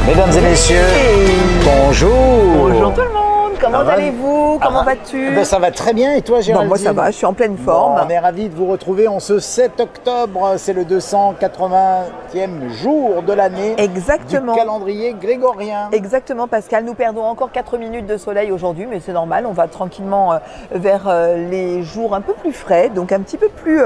Mesdames et messieurs, bonjour. Bonjour tout le monde, comment allez-vous? Comment vas-tu? Ben ça va très bien et toi Géraldine? Moi ça va, je suis en pleine forme. Bon, on est ravis de vous retrouver en ce 7 octobre, c'est le 280e jour de l'année. Exactement. Du calendrier grégorien. Exactement Pascal, nous perdons encore 4 minutes de soleil aujourd'hui, mais c'est normal, on va tranquillement vers les jours un peu plus frais, donc un petit peu plus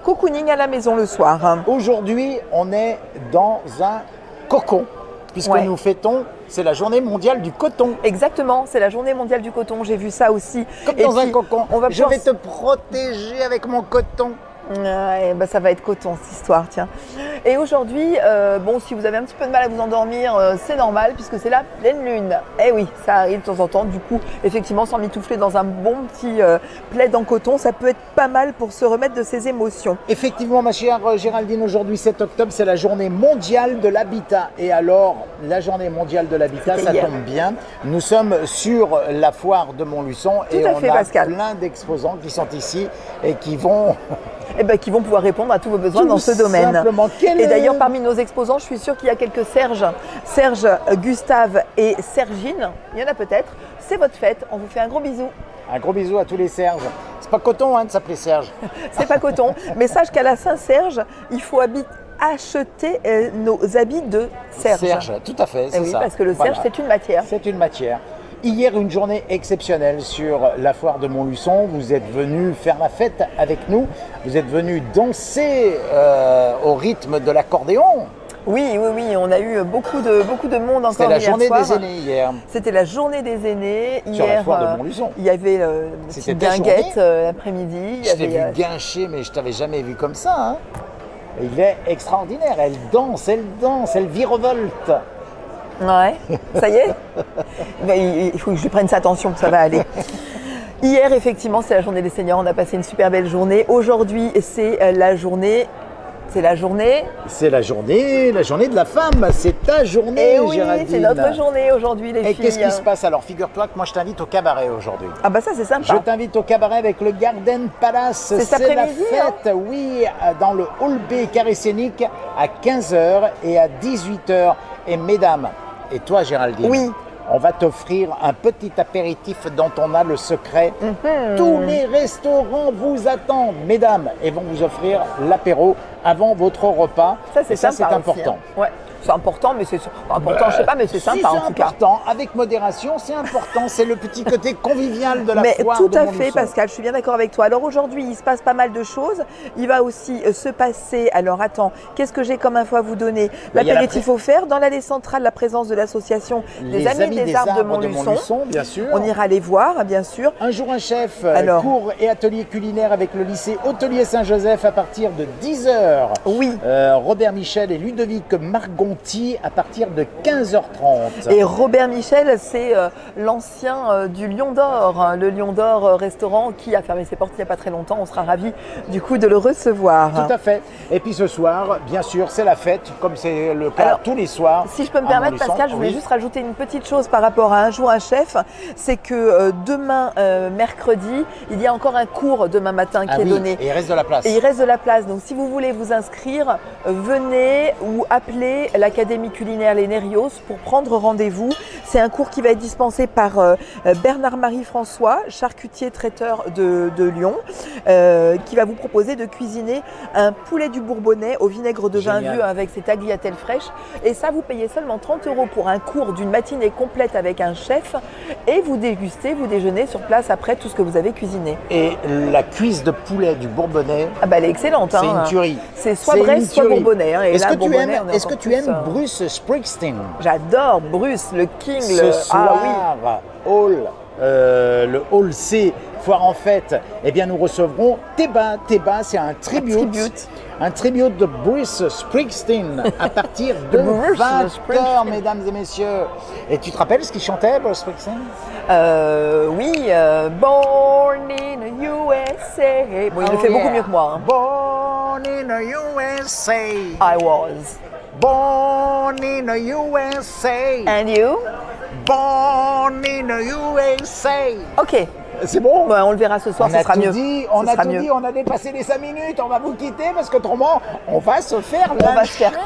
cocooning à la maison le soir. Aujourd'hui, on est dans un cocon. Puisque nous fêtons, c'est la journée mondiale du coton. Exactement, c'est la journée mondiale du coton, j'ai vu ça aussi. Comme dans un cocon, je vais te protéger avec mon coton. Ouais, bah ça va être coton cette histoire, tiens. Et aujourd'hui, bon, si vous avez un petit peu de mal à vous endormir, c'est normal puisque c'est la pleine lune. Eh oui, ça arrive de temps en temps. Du coup, effectivement, s'emmitoufler dans un bon petit plaid en coton, ça peut être pas mal pour se remettre de ses émotions. Effectivement, ma chère Géraldine, aujourd'hui 7 octobre, c'est la journée mondiale de l'habitat. Et alors, la journée mondiale de l'habitat, ça tombe bien. Nous sommes sur la foire de Montluçon et on a plein d'exposants qui sont ici et qui vont... qui vont pouvoir répondre à tous vos besoins dans ce domaine. Et d'ailleurs, parmi nos exposants, je suis sûre qu'il y a quelques Serge, Gustave et Sergine. Il y en a peut-être. C'est votre fête. On vous fait un gros bisou. Un gros bisou à tous les Serges. C'est pas coton de s'appeler Serge. C'est pas coton. Mais sache qu'à la Saint-Serge, il faut acheter nos habits de Serge. Serge, tout à fait, c'est ça. Parce que le Serge, c'est une matière. C'est une matière. Hier, une journée exceptionnelle sur la foire de Montluçon. Vous êtes venus faire la fête avec nous. Vous êtes venus danser au rythme de l'accordéon. Oui, on a eu beaucoup de monde encore hier soir. C'était la journée des aînés hier. C'était la journée des aînés. Sur la foire de Montluçon. Il y avait une petite guinguette l'après-midi. Je t'ai vu guincher, mais je t'avais jamais vu comme ça. Hein. Il est extraordinaire. Elle danse, elle virevolte. Ouais, ça y est. Il faut que je lui prenne sa attention, ça va aller. Hier, effectivement, c'est la journée des seniors. On a passé une super belle journée. Aujourd'hui, c'est la journée. C'est la journée de la femme. C'est ta journée, Géraldine. C'est notre journée aujourd'hui, les filles. Et qu'est-ce qui se passe alors? Figure-toi que moi, je t'invite au cabaret aujourd'hui. Ah bah ça, c'est sympa. Je t'invite au cabaret avec le Garden Palace. C'est la fête, oui, dans le Hall B Carré Scénique à 15h et à 18h. Et mesdames, et toi Géraldine, on va t'offrir un petit apéritif dont on a le secret. Tous les restaurants vous attendent, mesdames, et vont vous offrir l'apéro avant votre repas. Ça, c'est important. Aussi, hein. Ouais. C'est important, mais c'est important, je sais pas, mais c'est sympa en tout cas. C'est important, avec modération, c'est important, c'est le petit côté convivial de la foire. Tout à fait, Pascal, je suis bien d'accord avec toi. Alors aujourd'hui, il se passe pas mal de choses. Il va aussi se passer, alors attends, qu'est-ce que j'ai comme info à vous donner? L'apéritif offert dans l'allée centrale, la présence de l'association des Amis des Arbres de Montluçon. Bien sûr. On ira les voir, bien sûr. Un jour un chef, cours et atelier culinaire avec le lycée Hôtelier Saint-Joseph à partir de 10h. Oui. Robert Michel et Ludovic Margonti à partir de 15h30. Et Robert Michel, c'est l'ancien du Lion d'Or, le Lion d'Or restaurant qui a fermé ses portes il n'y a pas très longtemps. On sera ravis du coup de le recevoir. Tout à fait. Et puis ce soir, bien sûr, c'est la fête, comme c'est le cas tous les soirs. Si je peux me permettre, Pascal, je voulais juste rajouter une petite chose par rapport à un jour un chef. C'est que demain, mercredi, il y a encore un cours demain matin qui est donné. Et il reste de la place. Et il reste de la place. Donc si vous voulez vous inscrire, venez ou appelez l'Académie culinaire Les Nérios pour prendre rendez-vous. C'est un cours qui va être dispensé par Bernard-Marie François, charcutier traiteur de Lyon, qui va vous proposer de cuisiner un poulet du Bourbonnais au vinaigre de vin vieux avec ses tagliatelles fraîches. Et ça, vous payez seulement 30 € pour un cours d'une matinée complète avec un chef et vous dégustez, vous déjeunez sur place après tout ce que vous avez cuisiné. Et la cuisse de poulet du Bourbonnais, elle est excellente. C'est une tuerie. C'est soit Brest, soit Bourbonnais. Est-ce que tu aimes Bruce Springsteen? J'adore Bruce, le King. Ce soir, le Hall C, foire en fête, eh bien nous recevrons Teba. Teba, c'est un tribute. Un tribute de Bruce Springsteen à partir de 20h, mesdames et messieurs. Et tu te rappelles ce qu'il chantait, Bruce Springsteen? Oui, Born in the USA. Bon, il le fait beaucoup mieux que moi. Hein. Born in the USA. I was. Born in the USA. And you? Born in the USA. Ok. C'est bon? Ouais, on le verra ce soir, ce sera mieux. On a tout dit, on a dépassé les 5 minutes, on va vous quitter parce qu'autrement, on va se faire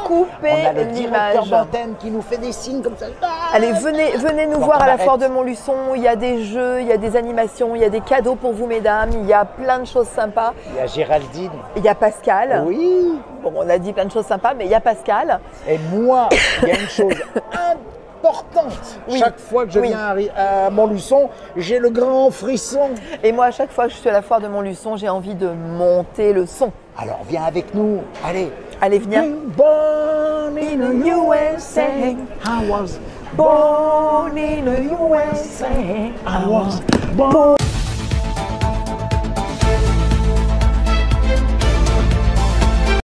couper on a le directeur l'image. d'antenne qui nous fait des signes comme ça. Allez, venez nous voir à la Foire de Montluçon. Il y a des jeux, il y a des animations, il y a des cadeaux pour vous, mesdames. Il y a plein de choses sympas. Il y a Géraldine. Il y a Pascal. Oui. Bon, on a dit plein de choses sympas, mais il y a Pascal. Et moi, il y a une chose importante. Oui. Chaque fois que je viens à Montluçon, j'ai le grand frisson. Et moi, à chaque fois que je suis à la Foire de Montluçon, j'ai envie de monter le son. Alors, viens avec nous. Allez. Allez, viens. Born in the USA. I was born in the USA. I was born.